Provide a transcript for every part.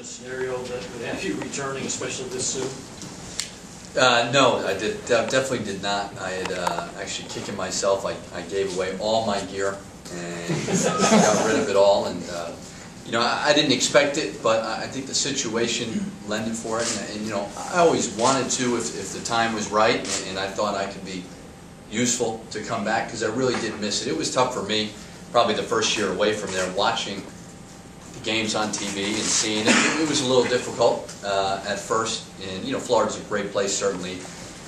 Scenario that would have you returning, especially this soon? No, I definitely did not. I had actually kicking myself. I gave away all my gear and got rid of it all. And you know, I didn't expect it, but I think the situation lended for it. And you know, I always wanted to if the time was right, and I thought I could be useful to come back because I really did miss it. It was tough for me, probably the first year away from there, watching games on TV and seeing it. It was a little difficult at first, and you know, Florida's a great place certainly,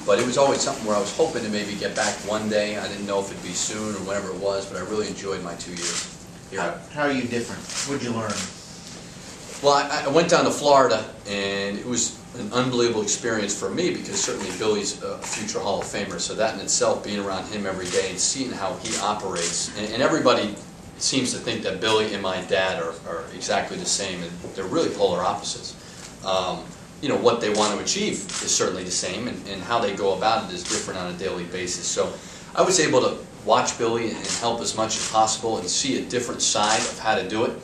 but it was always something where I was hoping to maybe get back one day. I didn't know if it'd be soon or whenever it was, but I really enjoyed my 2 years here. How are you different? What'd you learn? Well, I went down to Florida, and it was an unbelievable experience for me because certainly Billy's a future Hall of Famer, so that in itself, being around him every day and seeing how he operates, and everybody seems to think that Billy and my dad are exactly the same, and they're really polar opposites. You know, what they want to achieve is certainly the same, and how they go about it is different on a daily basis. So I was able to watch Billy and help as much as possible and see a different side of how to do it,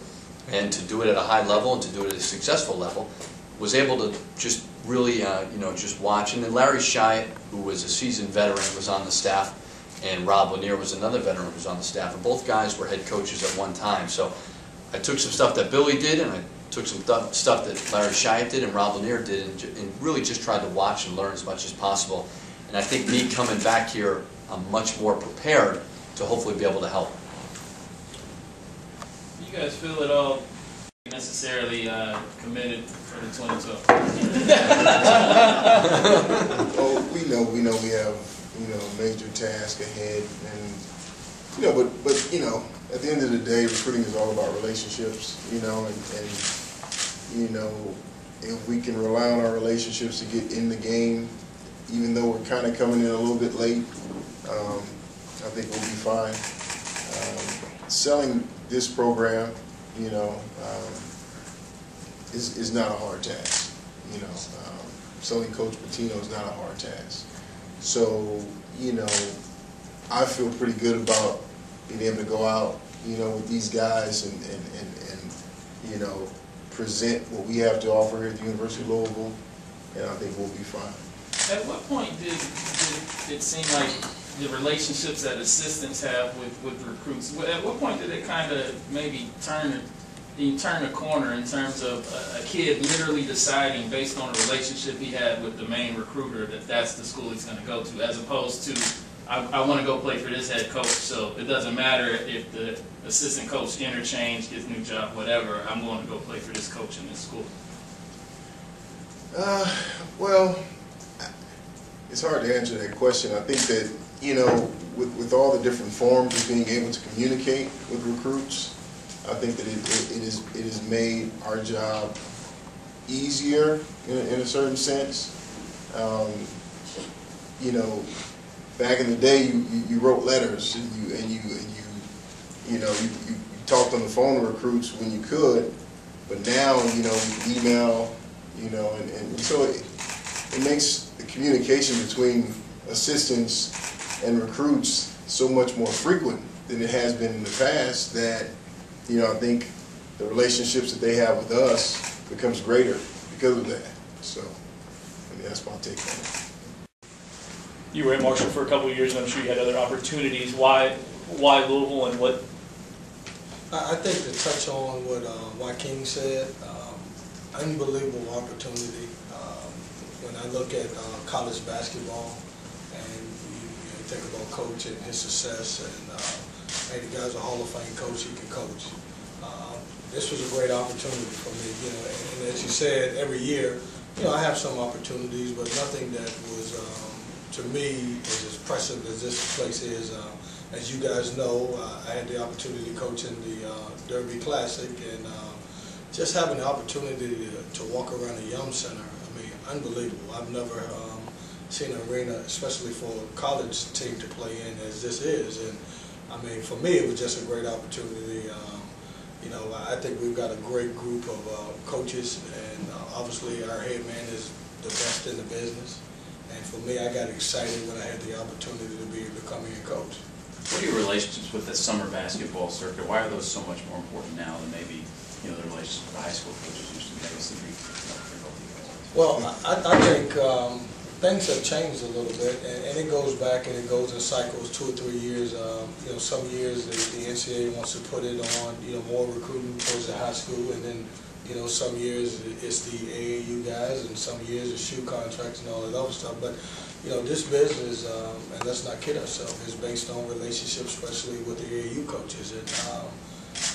and to do it at a high level and to do it at a successful level. Was able to just really, you know, just watch. And then Larry Shyatt, who was a seasoned veteran, was on the staff, and Rob Lanier was another veteran who was on the staff, and both guys were head coaches at one time. So I took some stuff that Billy did, and I took some stuff that Larry Shyatt did and Rob Lanier did, and really just tried to watch and learn as much as possible. And I think me coming back here, I'm much more prepared to hopefully be able to help. Do you guys feel at all necessarily committed for the 2012? Oh, we know we have, you know, major task ahead, and you know, but you know, at the end of the day, recruiting is all about relationships, you know, and you know, if we can rely on our relationships to get in the game, even though we're kind of coming in a little bit late, I think we'll be fine. Selling this program, you know, is not a hard task. You know, selling Coach Pitino is not a hard task. So, you know, I feel pretty good about being able to go out, you know, with these guys and you know, present what we have to offer here at the University of Louisville, and I think we'll be fine. At what point did it seem like the relationships that assistants have with recruits, at what point did it kind of maybe turn a corner in terms of a kid literally deciding based on a relationship he had with the main recruiter that that's the school he's going to go to, as opposed to I want to go play for this head coach, so it doesn't matter if the assistant coach interchange, gets a new job, whatever, I'm going to go play for this coach in this school? Well, it's hard to answer that question. I think that, you know, with all the different forms of being able to communicate with recruits, I think that it has made our job easier in a certain sense. You know, back in the day, you wrote letters and you talked on the phone to recruits when you could, but now, you know, you email, you know, and so it makes the communication between assistants and recruits so much more frequent than it has been in the past that, you know, I think the relationships that they have with us becomes greater because of that. So, I mean, that's my take on it. You were at Marshall for a couple of years, and I'm sure you had other opportunities. Why Louisville, and what? I think to touch on what Joaquin said, unbelievable opportunity. When I look at college basketball, and you think about Coach and his success, and hey, the guy's a Hall of Fame coach, he can coach. This was a great opportunity for me, you know, and as you said, every year, you know, I have some opportunities, but nothing that was, to me, is as pressing as this place is. As you guys know, I had the opportunity to coach in the Derby Classic, and just having the opportunity to walk around the Yum Center, I mean, unbelievable. I've never seen an arena, especially for a college team to play in, as this is. And I mean, for me, it was just a great opportunity. You know, I think we've got a great group of coaches, and obviously our head man is the best in the business. And for me, I got excited when I had the opportunity to be able to come here and coach. What are your relationships with the summer basketball circuit? Why are those so much more important now than maybe, you know, the relationships with the high school coaches used to be? Well, I think things have changed a little bit, and it goes back and it goes in cycles 2 or 3 years. You know, some years the NCAA wants to put it on, you know, more recruiting towards the high school, and then, you know, some years it's the AAU guys, and some years it's shoe contracts and all that other stuff. But, you know, this business, and let's not kid ourselves, is based on relationships, especially with the AAU coaches. And,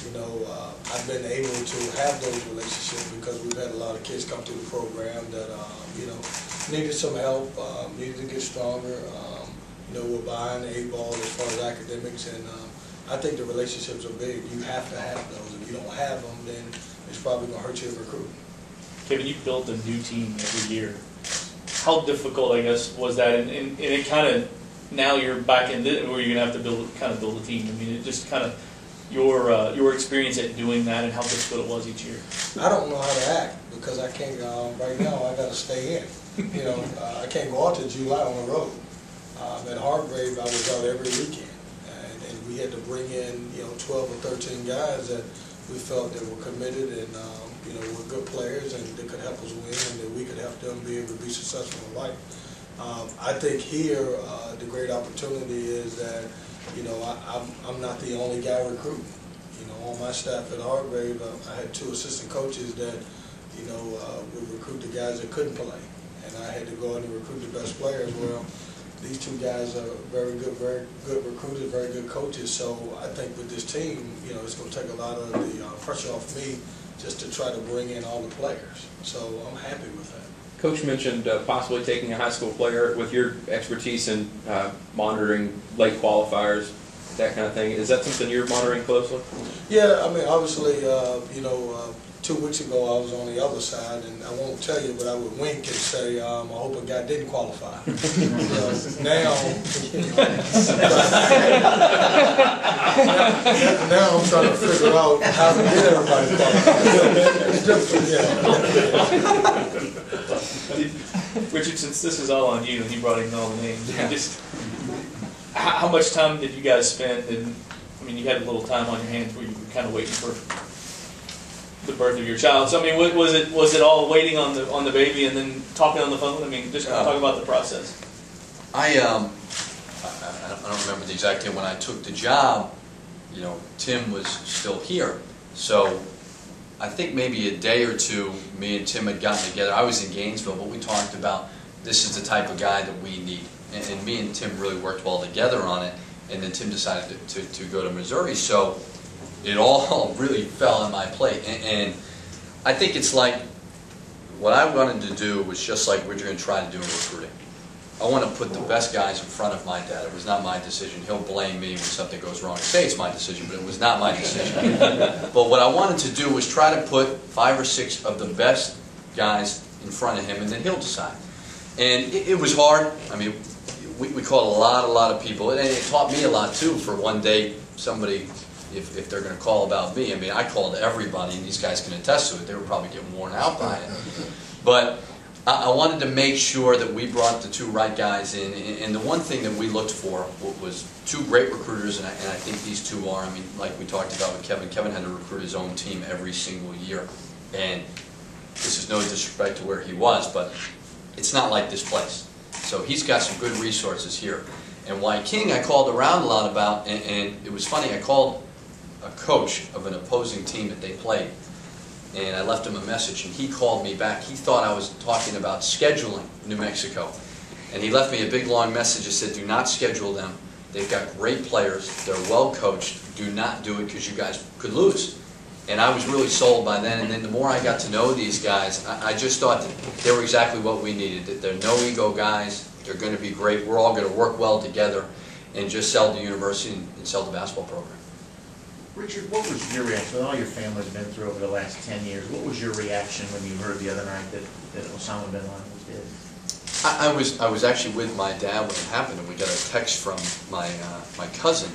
you know, I've been able to have those relationships because we've had a lot of kids come through the program that, you know, needed some help, needed to get stronger. You know, we're behind the 8 ball as far as academics, and I think the relationships are big. You have to have those. If you don't have them, then it's probably going to hurt you in recruiting. Kevin, you built a new team every year. How difficult, I guess, was that? And it kind of, now you're back in this, where you're going to have to build a team. I mean, it just kind of, your experience at doing that and how difficult it was each year. I don't know how to act because I can't, right now I got to stay in. You know, I can't go out to July on the road. At Hargrave, I was out every weekend, and we had to bring in, you know, 12 or 13 guys that we felt that were committed and, you know, were good players and that could help us win and that we could help them be able to be successful in life. I think here, the great opportunity is that, you know, I'm not the only guy recruiting. You know, on my staff at Hargrave, I had 2 assistant coaches that, you know, would recruit the guys that couldn't play. And I had to go out and recruit the best players. Well, these 2 guys are very good recruiters, very good coaches. So I think with this team, you know, it's going to take a lot of the pressure off me just to try to bring in all the players. So I'm happy with that. Coach mentioned possibly taking a high school player with your expertise in monitoring late qualifiers, that kind of thing. Is that something you're monitoring closely? Yeah, I mean, obviously, you know, 2 weeks ago I was on the other side, and I won't tell you, but I would wink and say, I hope a guy didn't qualify. Now, now I'm trying to figure out how to get everybody qualified. It's different, yeah. Richard, since this is all on you and you brought in all the names, just how much time did you guys spend? And I mean, you had a little time on your hands where you were kind of waiting for the birth of your child. So I mean, was it all waiting on the baby and then talking on the phone? I mean, just talk about the process. I don't remember the exact day when I took the job. You know, Tim was still here, so I think maybe a day or 2, me and Tim had gotten together. I was in Gainesville, but we talked about this is the type of guy that we need. And me and Tim really worked well together on it. And then Tim decided to go to Missouri. So it all really fell on my plate. And I think it's like what I wanted to do was just like what you're going to try to do in recruiting. I want to put the best guys in front of my dad. It was not my decision. He'll blame me when something goes wrong. I say it's my decision, but it was not my decision. But what I wanted to do was try to put 5 or 6 of the best guys in front of him, and then he'll decide. And it was hard. I mean, we called a lot of people, and it taught me a lot too. For one day, somebody, if they're going to call about me, I mean, I called everybody, and these guys can attest to it. They were probably getting worn out by it. But I wanted to make sure that we brought the 2 right guys in, and the one thing that we looked for was 2 great recruiters, and I think these 2 are. I mean, like we talked about with Kevin. Kevin had to recruit his own team every single year, and this is no disrespect to where he was, but it's not like this place. So he's got some good resources here. And Why King I called around a lot about, and it was funny, I called a coach of an opposing team that they played, and I left him a message, and he called me back. He thought I was talking about scheduling New Mexico. And he left me a big long message that said, do not schedule them. They've got great players. They're well coached. Do not do it because you guys could lose. And I was really sold by then. And then the more I got to know these guys, I just thought that they were exactly what we needed. That they're no-ego guys. They're going to be great. We're all going to work well together and just sell the university and sell the basketball program. Richard, what was your reaction? With all your family's been through over the last 10 years, what was your reaction when you heard the other night that Osama bin Laden was dead? I was actually with my dad when it happened, and we got a text from my cousin.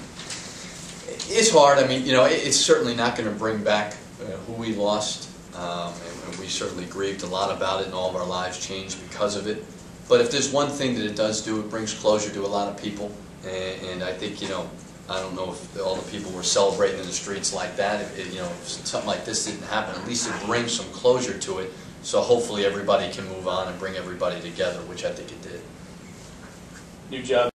It's hard. I mean, you know, it's certainly not going to bring back who we lost, and we certainly grieved a lot about it, and all of our lives changed because of it. But if there's one thing that it does do, it brings closure to a lot of people, and I think, you know, I don't know if all the people were celebrating in the streets like that. If something like this didn't happen, at least it brings some closure to it, So hopefully everybody can move on and bring everybody together, which I think it did. New job